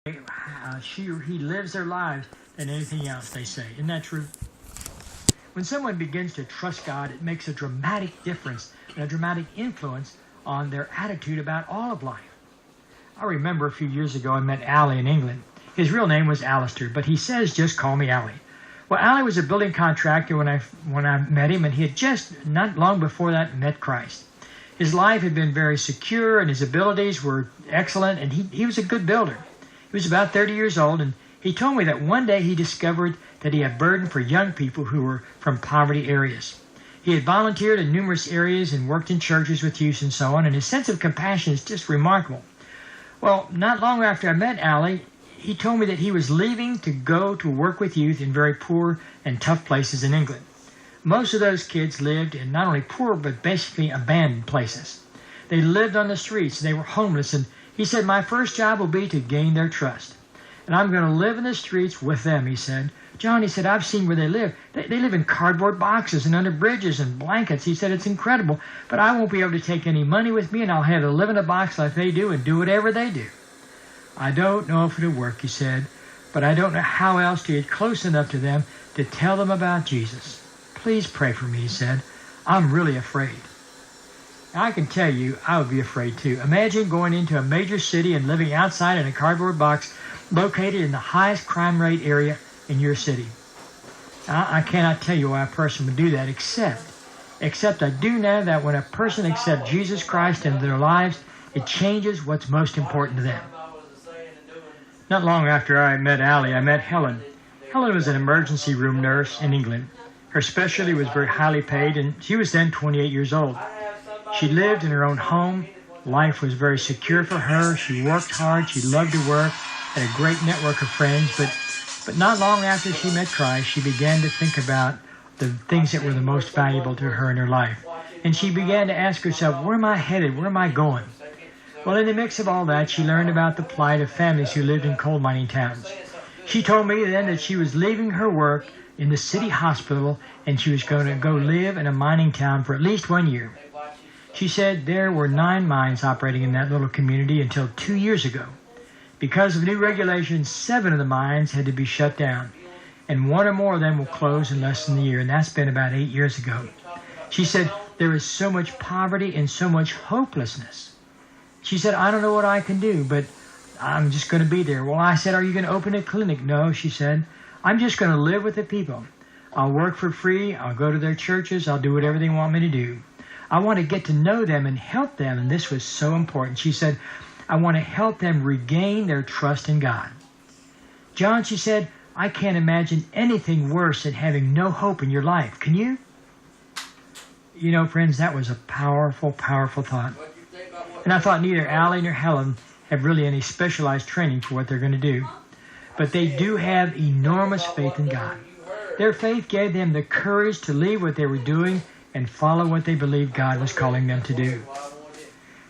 he lives their lives than anything else they say. Isn't that true? When someone begins to trust God, it makes a dramatic difference and a dramatic influence on their attitude about all of life. I remember a few years ago I met Allie in England. His real name was Alistair, but he says, just call me Allie. Well, Allie was a building contractor when I met him, and he had just not long before that met Christ. His life had been very secure, and his abilities were excellent, and he was a good builder. He was about 30 years old, and he told me that one day he discovered that he had a burden for young people who were from poverty areas. He had volunteered in numerous areas and worked in churches with youth and so on, and his sense of compassion is just remarkable. Well, not long after I met Allie, he told me that he was leaving to go to work with youth in very poor and tough places in England. Most of those kids lived in not only poor, but basically abandoned places. They lived on the streets, they were homeless, and he said, my first job will be to gain their trust. And I'm going to live in the streets with them, he said. John, he said, I've seen where they live. They live in cardboard boxes and under bridges and blankets. He said, it's incredible, but I won't be able to take any money with me, and I'll have to live in a box like they do and do whatever they do. I don't know if it'll work, he said, but I don't know how else to get close enough to them to tell them about Jesus. Please pray for me, he said. I'm really afraid. Now, I can tell you, I would be afraid too. Imagine going into a major city and living outside in a cardboard box located in the highest crime rate area in your city. Now, I cannot tell you why a person would do that, except I do know that when a person accepts Jesus Christ into their lives, it changes what's most important to them. Not long after I met Allie, I met Helen. Helen was an emergency room nurse in England. Her specialty was very highly paid, and she was then 28 years old. She lived in her own home. Life was very secure for her. She worked hard. She loved to work, had a great network of friends. But not long after she met Christ, she began to think about the things that were the most valuable to her in her life. And she began to ask herself, where am I headed? Where am I going? Well, in the mix of all that, she learned about the plight of families who lived in coal mining towns. She told me then that she was leaving her work in the city hospital, and she was going to go live in a mining town for at least 1 year. She said there were 9 mines operating in that little community until 2 years ago. Because of new regulations, 7 of the mines had to be shut down, and 1 or more of them will close in less than a year, and that's been about 8 years ago. She said there is so much poverty and so much hopelessness. She said, I don't know what I can do, but I'm just going to be there. Well, I said, are you going to open a clinic? No, she said. I'm just going to live with the people. I'll work for free. I'll go to their churches. I'll do whatever they want me to do. I want to get to know them and help them, and this was so important. She said, I want to help them regain their trust in God. John, she said, I can't imagine anything worse than having no hope in your life. Can you? You know, friends, that was a powerful, powerful thought. And I thought neither Allie nor Helen have really any specialized training for what they're going to do. But they do have enormous faith in God. Their faith gave them the courage to leave what they were doing and follow what they believed God was calling them to do.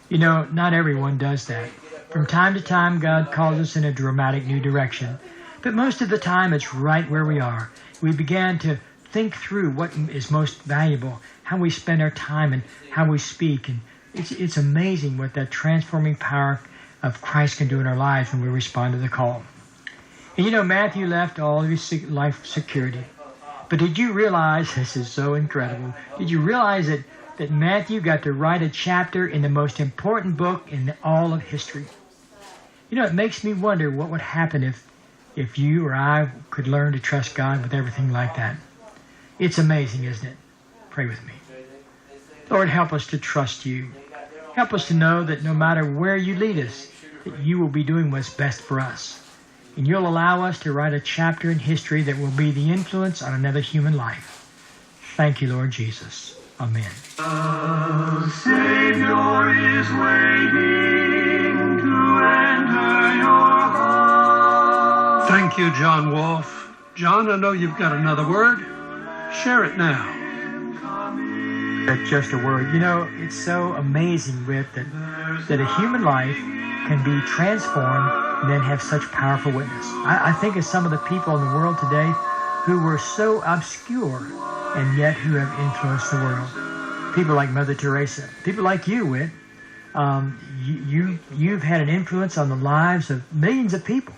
You know, not everyone does that. From time to time, God calls us in a dramatic new direction. But most of the time, it's right where we are. We began to think through what is most valuable, how we spend our time and how we speak. And it's amazing what that transforming power of Christ can do in our lives when we respond to the call. And you know, Matthew left all of his life security. But did you realize, this is so incredible, did you realize that Matthew got to write a chapter in the most important book in all of history? You know, it makes me wonder what would happen if you or I could learn to trust God with everything like that. It's amazing, isn't it? Pray with me. Lord, help us to trust you. Help us to know that no matter where you lead us, that you will be doing what's best for us. And you'll allow us to write a chapter in history that will be the influence on another human life. Thank you, Lord Jesus. Amen. The Savior is waiting to enter your heart. Thank you, John Wolfe. John, I know you've got another word. Share it now. That's just a word. You know, it's so amazing, Whit, that a human life can be transformed and then have such powerful witness. I think of some of the people in the world today who were so obscure and yet who have influenced the world. People like Mother Teresa. People like you, Whit. You've had an influence on the lives of millions of people.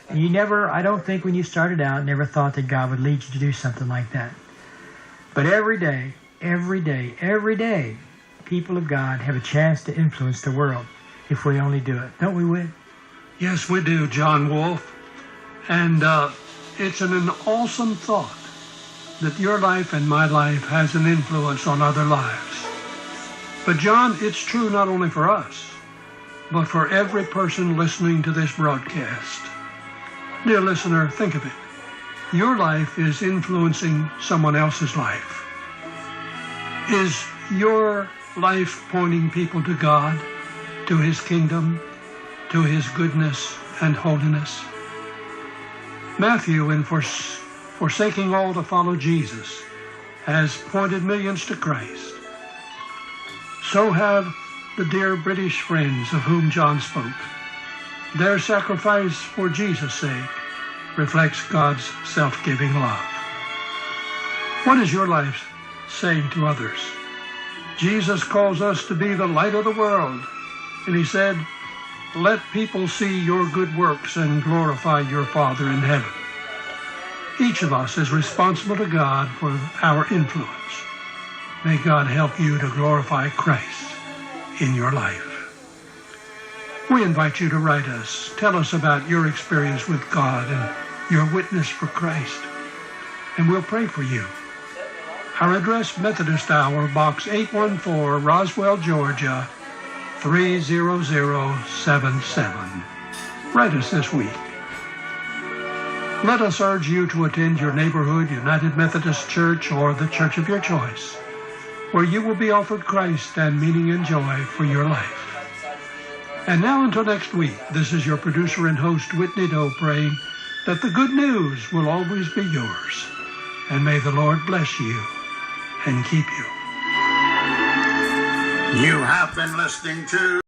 And you never, I don't think when you started out, never thought that God would lead you to do something like that. But every day, people of God have a chance to influence the world if we only do it. Don't we, Whit? Yes, we do, John Wolfe. And it's an awesome thought that your life and my life has an influence on other lives. But John, it's true not only for us, but for every person listening to this broadcast. Dear listener, think of it. Your life is influencing someone else's life. Is your life pointing people to God, to His kingdom, to His goodness and holiness? Matthew, in forsaking all to follow Jesus, has pointed millions to Christ. So have the dear British friends of whom John spoke. Their sacrifice for Jesus' sake reflects God's self-giving love. What is your life saying to others? Jesus calls us to be the light of the world, and He said, "Let people see your good works and glorify your Father in heaven." Each of us is responsible to God for our influence. May God help you to glorify Christ in your life. We invite you to write us. Tell us about your experience with God and your witness for Christ, and we'll pray for you. Our address, Methodist Hour, Box 814, Roswell, Georgia, 30077. Write us this week. Let us urge you to attend your neighborhood United Methodist Church or the church of your choice, where you will be offered Christ and meaning and joy for your life. And now until next week, this is your producer and host, Whitney Doe, praying that the good news will always be yours. And may the Lord bless you and keep you. You have been listening to